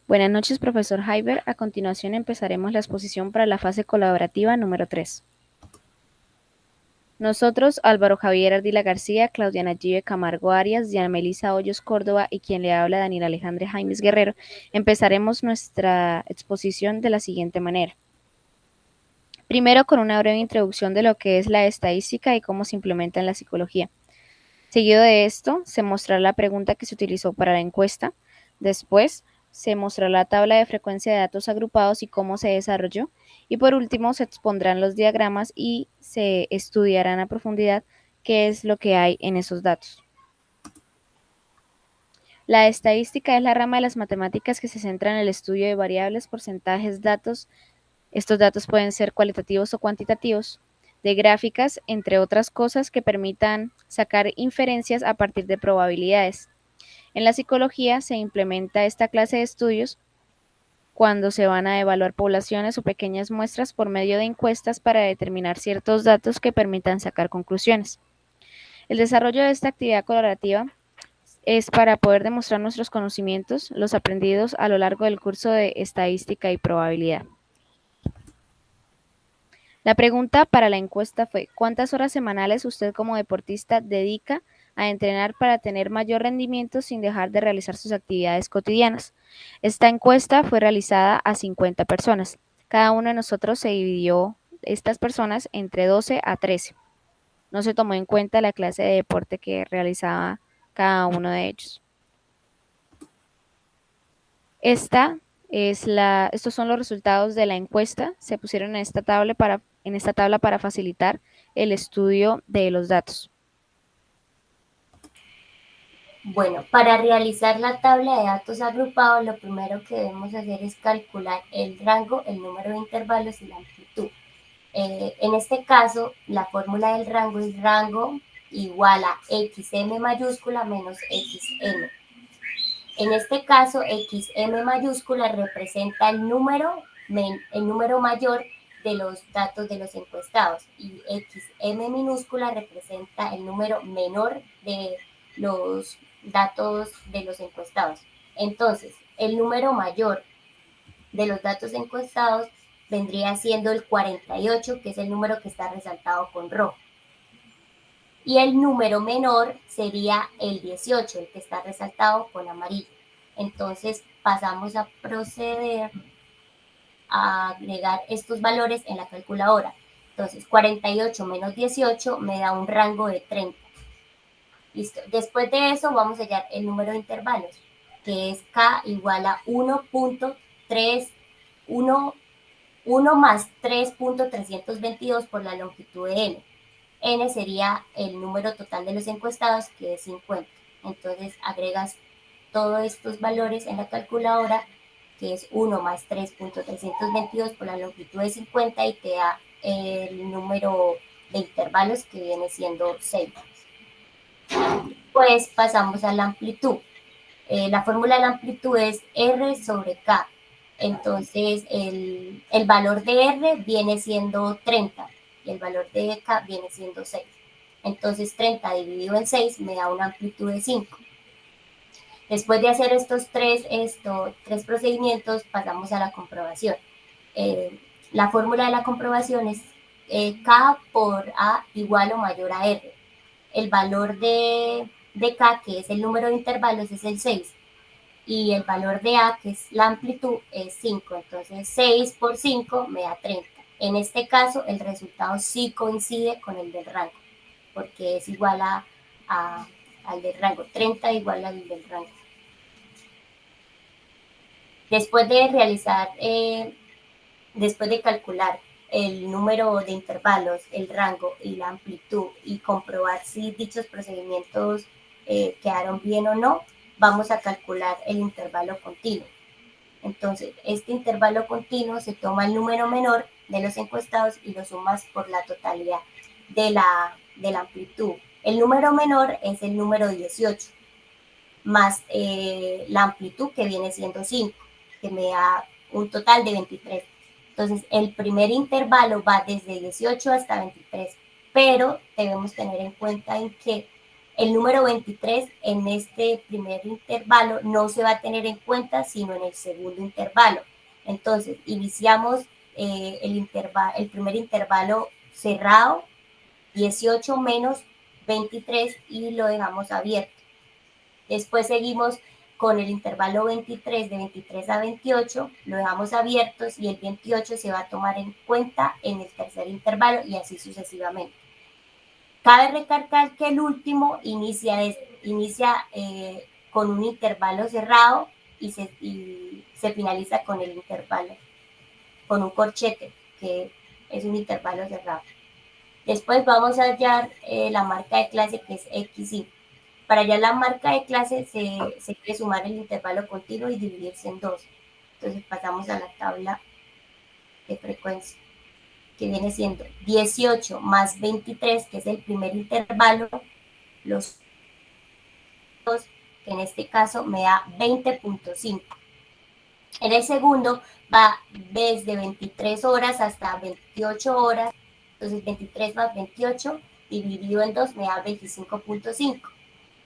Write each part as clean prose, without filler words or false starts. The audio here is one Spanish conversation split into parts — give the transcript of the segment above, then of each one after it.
Buenas noches, profesor Heiber. A continuación empezaremos la exposición para la fase colaborativa número 3. Nosotros, Álvaro Javier Ardila García, Claudiana Give Camargo Arias, Diana Melisa Hoyos Córdoba y quien le habla, Daniel Alejandre Jaimes Guerrero, empezaremos nuestra exposición de la siguiente manera. Primero, con una breve introducción de lo que es la estadística y cómo se implementa en la psicología. Seguido de esto, se mostrará la pregunta que se utilizó para la encuesta. Después, se mostrará la tabla de frecuencia de datos agrupados y cómo se desarrolló. Y por último, se expondrán los diagramas y se estudiarán a profundidad qué es lo que hay en esos datos. La estadística es la rama de las matemáticas que se centra en el estudio de variables, porcentajes, datos. Estos datos pueden ser cualitativos o cuantitativos, de gráficas, entre otras cosas que permitan sacar inferencias a partir de probabilidades. En la psicología se implementa esta clase de estudios cuando se van a evaluar poblaciones o pequeñas muestras por medio de encuestas para determinar ciertos datos que permitan sacar conclusiones. El desarrollo de esta actividad colaborativa es para poder demostrar nuestros conocimientos, los aprendidos a lo largo del curso de estadística y probabilidad. La pregunta para la encuesta fue: ¿cuántas horas semanales usted como deportista dedica a entrenar para tener mayor rendimiento sin dejar de realizar sus actividades cotidianas? Esta encuesta fue realizada a 50 personas. Cada uno de nosotros se dividió estas personas entre 12 a 13. No se tomó en cuenta la clase de deporte que realizaba cada uno de ellos. Estos son los resultados de la encuesta. Se pusieron en esta tabla para facilitar el estudio de los datos. Bueno, para realizar la tabla de datos agrupados, lo primero que debemos hacer es calcular el rango, el número de intervalos y la amplitud. En este caso, la fórmula del rango es rango igual a xm mayúscula menos xm. En este caso, xm mayúscula representa el número mayor de los datos de los encuestados y xm minúscula representa el número menor de los datos de los encuestados. Entonces, el número mayor de los datos encuestados vendría siendo el 48, que es el número que está resaltado con rojo. Y el número menor sería el 18, el que está resaltado con amarillo. Entonces pasamos a proceder a agregar estos valores en la calculadora. Entonces 48 menos 18 me da un rango de 30. Listo. Después de eso vamos a hallar el número de intervalos, que es k igual a 1 más 3.322 por la longitud de n. N sería el número total de los encuestados, que es 50. Entonces agregas todos estos valores en la calculadora, que es 1 más 3.322 por la longitud de 50 y te da el número de intervalos, que viene siendo 6. Pues pasamos a la amplitud. La fórmula de la amplitud es R sobre K. Entonces el valor de R viene siendo 30 y el valor de K viene siendo 6. Entonces 30 dividido en 6 me da una amplitud de 5. Después de hacer estos tres procedimientos, pasamos a la comprobación. La fórmula de la comprobación es K por A igual o mayor a R. El valor de K, que es el número de intervalos, es el 6. Y el valor de A, que es la amplitud, es 5. Entonces 6 por 5 me da 30. En este caso, el resultado sí coincide con el del rango, porque es igual al del rango. 30 igual al del rango. Después de después de calcular el número de intervalos, el rango y la amplitud y comprobar si dichos procedimientos quedaron bien o no, vamos a calcular el intervalo continuo. Entonces, este intervalo continuo se toma el número menor de los encuestados y lo sumas por la totalidad de la amplitud. El número menor es el número 18, más la amplitud, que viene siendo 5, que me da un total de 23. Entonces, el primer intervalo va desde 18 hasta 23, pero debemos tener en cuenta en que El número 23 en este primer intervalo no se va a tener en cuenta, sino en el segundo intervalo. Entonces, iniciamos el primer intervalo cerrado, 18 menos 23, y lo dejamos abierto. Después seguimos con el intervalo 23, de 23 a 28, lo dejamos abiertos y el 28 se va a tomar en cuenta en el tercer intervalo y así sucesivamente. Cabe recalcar que el último inicia con un intervalo cerrado y se finaliza con el intervalo, con un corchete, que es un intervalo cerrado. Después vamos a hallar la marca de clase, que es XY. Para hallar la marca de clase se quiere sumar el intervalo continuo y dividirse en dos. Entonces pasamos a la tabla de frecuencia, que viene siendo 18 más 23, que es el primer intervalo, los dos, que en este caso me da 20.5. En el segundo va desde 23 horas hasta 28 horas, entonces 23 más 28 dividido en 2 me da 25.5.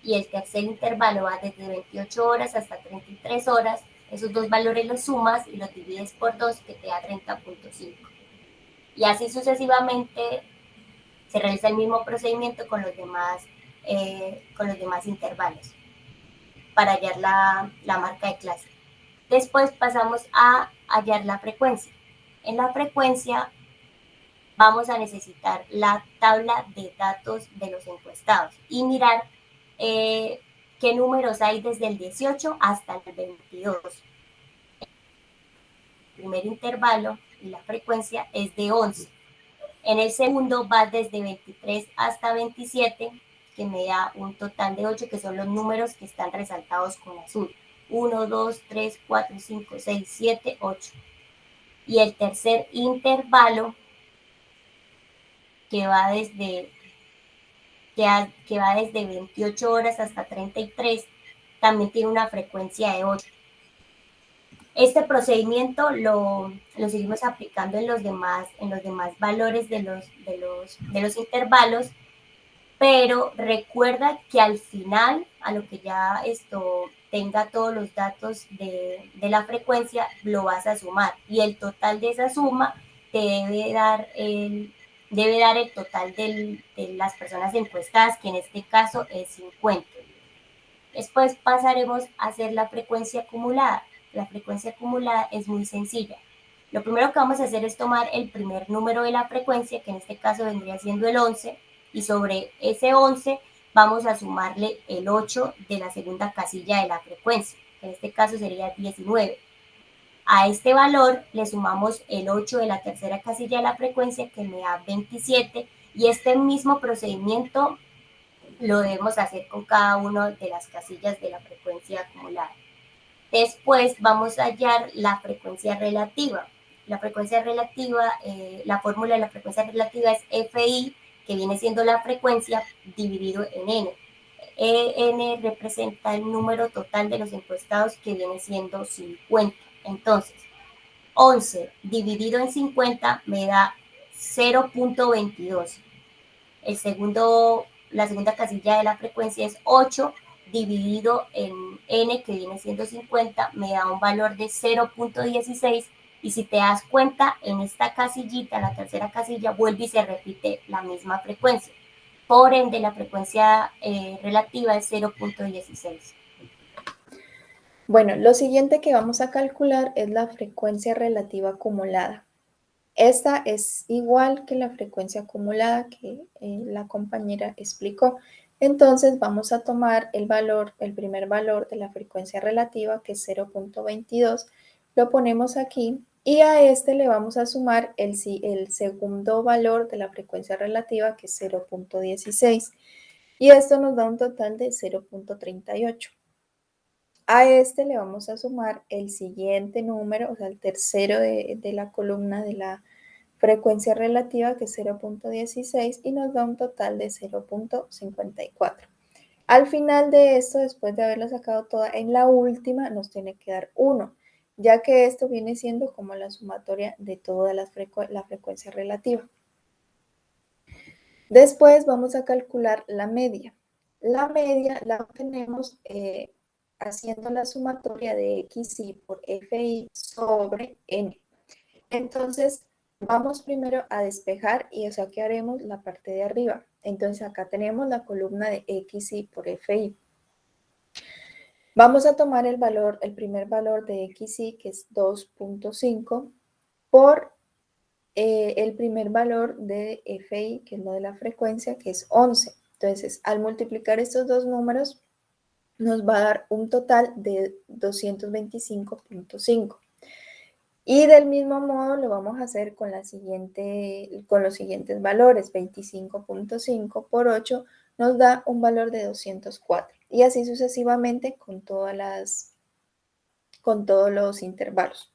Y el tercer intervalo va desde 28 horas hasta 33 horas, esos dos valores los sumas y los divides por 2, que te da 30.5. Y así sucesivamente se realiza el mismo procedimiento con los demás intervalos para hallar la marca de clase. Después pasamos a hallar la frecuencia. En la frecuencia vamos a necesitar la tabla de datos de los encuestados y mirar qué números hay desde el 18 hasta el 22. El primer intervalo y la frecuencia es de 11. En el segundo va desde 23 hasta 27, que me da un total de 8, que son los números que están resaltados con azul. 1, 2, 3, 4, 5, 6, 7, 8. Y el tercer intervalo, que va desde, que va desde 28 horas hasta 33, también tiene una frecuencia de 8. Este procedimiento lo seguimos aplicando en los demás valores de los intervalos, pero recuerda que al final, a lo que ya esto tenga todos los datos de la frecuencia, lo vas a sumar y el total de esa suma te debe dar el total de las personas encuestadas, que en este caso es 50. Después pasaremos a hacer la frecuencia acumulada. La frecuencia acumulada es muy sencilla. Lo primero que vamos a hacer es tomar el primer número de la frecuencia, que en este caso vendría siendo el 11, y sobre ese 11 vamos a sumarle el 8 de la segunda casilla de la frecuencia, que en este caso sería 19. A este valor le sumamos el 8 de la tercera casilla de la frecuencia, que me da 27, y este mismo procedimiento lo debemos hacer con cada una de las casillas de la frecuencia acumulada. Después vamos a hallar la frecuencia relativa. La frecuencia relativa, la fórmula de la frecuencia relativa es Fi, que viene siendo la frecuencia dividido en N. N representa el número total de los encuestados, que viene siendo 50. Entonces, 11 dividido en 50 me da 0.22. La segunda casilla de la frecuencia es 8 dividido en n, que viene siendo 50, me da un valor de 0.16. Y si te das cuenta, en esta casillita, la tercera casilla, vuelve y se repite la misma frecuencia. Por ende, la frecuencia relativa es 0.16. Bueno, lo siguiente que vamos a calcular es la frecuencia relativa acumulada. Esta es igual que la frecuencia acumulada que la compañera explicó. Entonces vamos a tomar el primer valor de la frecuencia relativa, que es 0.22, lo ponemos aquí y a este le vamos a sumar el segundo valor de la frecuencia relativa, que es 0.16, y esto nos da un total de 0.38. A este le vamos a sumar el siguiente número, o sea, el tercero de la columna de la frecuencia relativa, que es 0.16, y nos da un total de 0.54. Al final de esto, después de haberlo sacado toda, en la última nos tiene que dar 1, ya que esto viene siendo como la sumatoria de toda la frecuencia relativa. Después vamos a calcular la media. La media la obtenemos haciendo la sumatoria de xi por fi sobre n. Entonces, vamos primero a despejar y o sea que haremos la parte de arriba. Entonces, acá tenemos la columna de xi por fi. Vamos a tomar el primer valor de xi, que es 2.5, por el primer valor de fi, que es lo de la frecuencia, que es 11. Entonces, al multiplicar estos dos números, nos va a dar un total de 225.5. Y del mismo modo lo vamos a hacer con los siguientes valores. 25.5 por 8 nos da un valor de 204. Y así sucesivamente con todos los intervalos.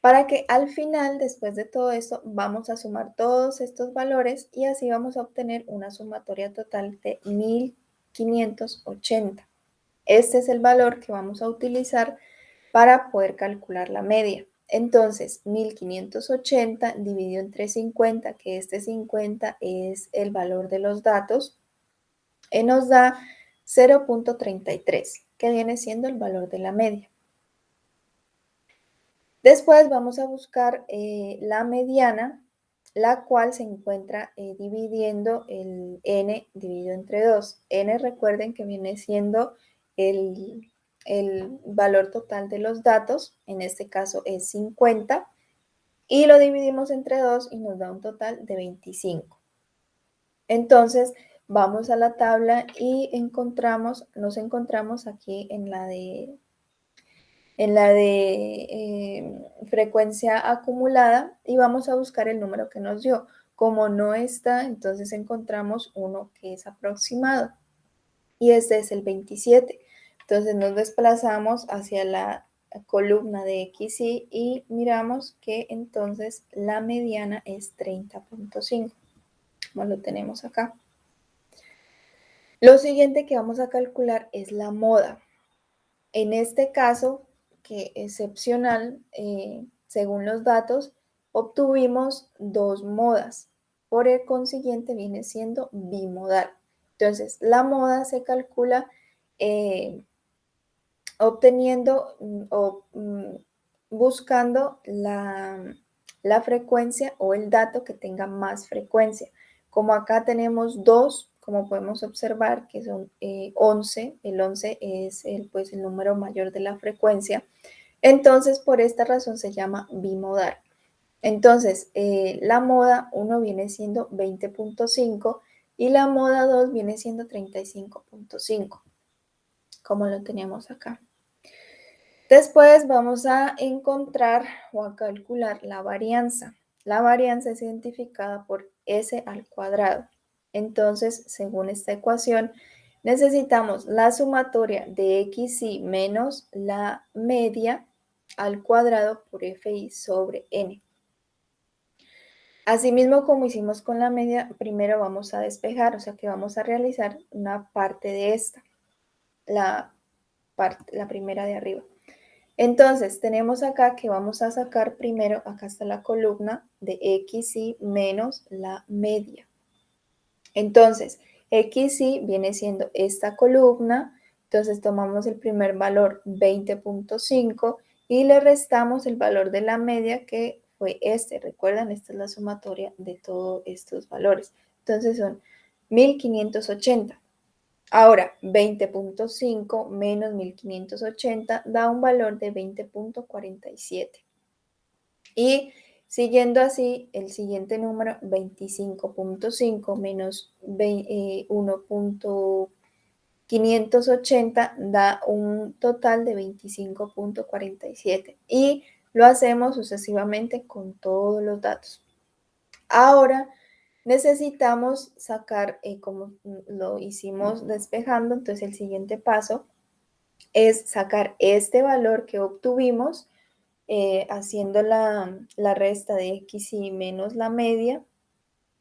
Para que al final, después de todo esto, vamos a sumar todos estos valores y así vamos a obtener una sumatoria total de 1580. Este es el valor que vamos a utilizar para poder calcular la media. Entonces, 1580 dividido entre 50, que este 50 es el valor de los datos, nos da 0.33, que viene siendo el valor de la media. Después vamos a buscar la mediana, la cual se encuentra dividiendo el n dividido entre 2. N, recuerden que viene siendo el valor total de los datos, en este caso es 50, y lo dividimos entre 2 y nos da un total de 25. Entonces, vamos a la tabla y nos encontramos aquí en la de frecuencia acumulada y vamos a buscar el número que nos dio. Como no está, entonces encontramos uno que es aproximado y este es el 27. Entonces nos desplazamos hacia la columna de XY y miramos que entonces la mediana es 30.5, como lo tenemos acá. Lo siguiente que vamos a calcular es la moda. En este caso, que excepcional, según los datos, obtuvimos dos modas. Por el consiguiente viene siendo bimodal. Entonces, la moda se calcula obteniendo o buscando la frecuencia o el dato que tenga más frecuencia. Como acá tenemos dos, como podemos observar, que son 11, el 11 es el número mayor de la frecuencia, entonces por esta razón se llama bimodal. Entonces, la moda 1 viene siendo 20.5 y la moda 2 viene siendo 35.5, como lo teníamos acá. Después vamos a encontrar o a calcular la varianza. La varianza es identificada por S al cuadrado. Entonces, según esta ecuación, necesitamos la sumatoria de XY menos la media al cuadrado por FI sobre N. Asimismo, como hicimos con la media, primero vamos a despejar, o sea que vamos a realizar una parte de esta, la primera de arriba. Entonces, tenemos acá que vamos a sacar primero, acá está la columna de XY menos la media. Entonces, XY viene siendo esta columna, entonces tomamos el primer valor 20.5 y le restamos el valor de la media que fue este. Recuerdan, esta es la sumatoria de todos estos valores. Entonces son 1580. Ahora, 20.5 menos 1580 da un valor de 20.47. Y siguiendo así, el siguiente número, 25.5 menos 1.580 da un total de 25.47. Y lo hacemos sucesivamente con todos los datos. Ahora, necesitamos sacar, como lo hicimos despejando, entonces el siguiente paso es sacar este valor que obtuvimos haciendo la resta de XY menos la media.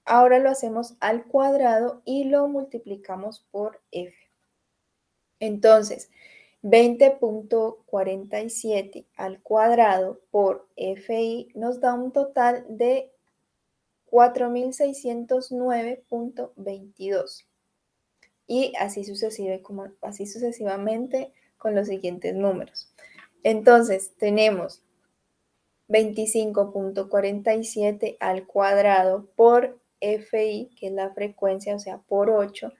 Ahora lo hacemos al cuadrado y lo multiplicamos por F. Entonces, 20.47 al cuadrado por FI nos da un total de 4.609.22. y así sucesivamente con los siguientes números. Entonces, tenemos 25.47 al cuadrado por FI, que es la frecuencia, o sea, por 8,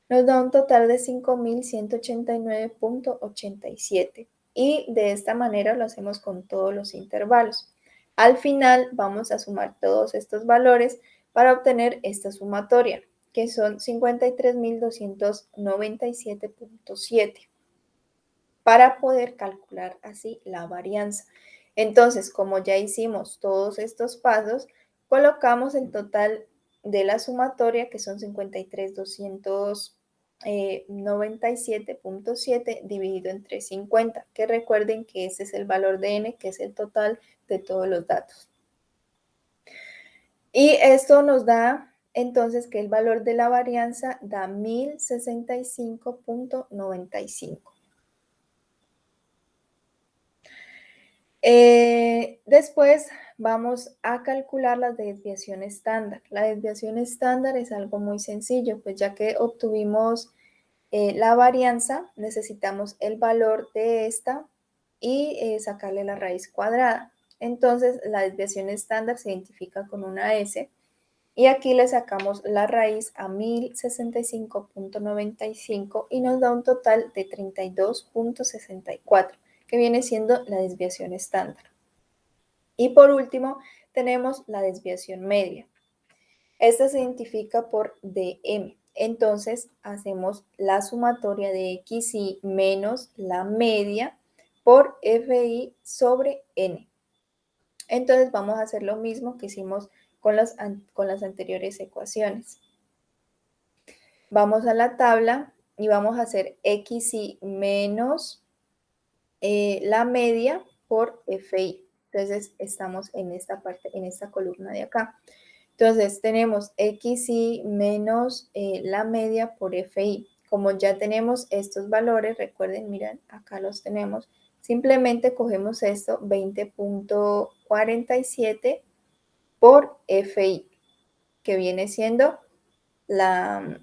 nos da un total de 5.189.87. Y de esta manera lo hacemos con todos los intervalos. Al final vamos a sumar todos estos valores para obtener esta sumatoria, que son 53.297.7, para poder calcular así la varianza. Entonces, como ya hicimos todos estos pasos, colocamos el total de la sumatoria, que son 53.297.7 dividido entre 50, que recuerden que ese es el valor de n, que es el total de todos los datos. Y esto nos da entonces que el valor de la varianza da 1065.95. Después vamos a calcular la desviación estándar. La desviación estándar es algo muy sencillo, pues ya que obtuvimos la varianza, necesitamos el valor de esta y sacarle la raíz cuadrada. Entonces, la desviación estándar se identifica con una S y aquí le sacamos la raíz a 1065.95 y nos da un total de 32.64, que viene siendo la desviación estándar. Y por último, tenemos la desviación media. Esta se identifica por dm. Entonces, hacemos la sumatoria de xi menos la media por fi sobre n. Entonces, vamos a hacer lo mismo que hicimos con las anteriores ecuaciones. Vamos a la tabla y vamos a hacer xi menos la media por fi. Entonces, estamos en esta parte, en esta columna de acá. Entonces, tenemos xi menos la media por fi. Como ya tenemos estos valores, recuerden, miren, acá los tenemos. Simplemente cogemos esto, 20.47 por fi, que viene siendo la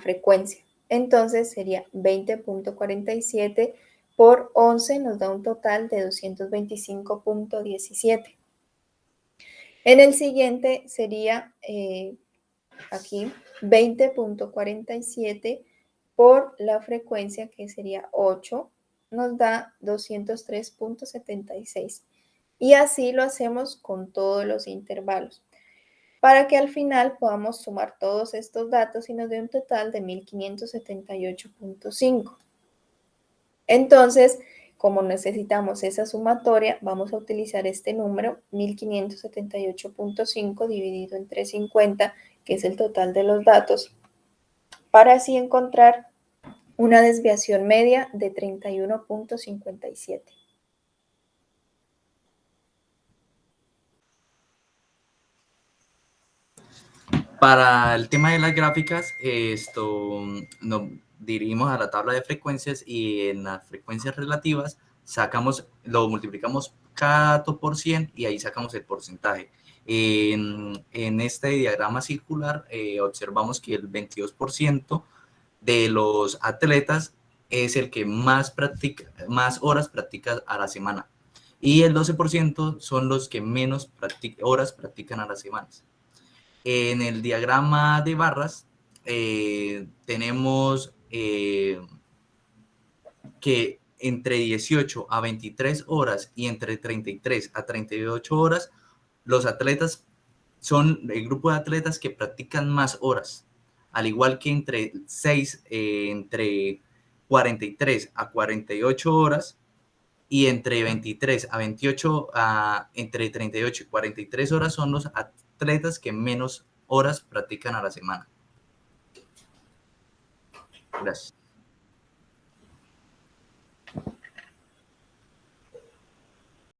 frecuencia. Entonces, sería 20.47 por 11, nos da un total de 225.17. En el siguiente sería aquí 20.47 por la frecuencia, que sería 8, nos da 203.76. Y así lo hacemos con todos los intervalos, para que al final podamos sumar todos estos datos y nos dé un total de 1578.5. Entonces, como necesitamos esa sumatoria, vamos a utilizar este número, 1578.5 dividido entre 50, que es el total de los datos, para así encontrar una desviación media de 31.57. Para el tema de las gráficas, nos dirigimos a la tabla de frecuencias y en las frecuencias relativas lo multiplicamos cada dato por 100 y ahí sacamos el porcentaje. En este diagrama circular observamos que el 22% de los atletas es el que más horas practica a la semana y el 12% son los que menos horas practican a la semana. En el diagrama de barras tenemos que entre 18 a 23 horas y entre 33 a 38 horas, los atletas son el grupo de atletas que practican más horas, al igual que entre 43 a 48 horas y entre 23 a 28, entre 38 y 43 horas son los atletas que menos horas practican a la semana. Gracias.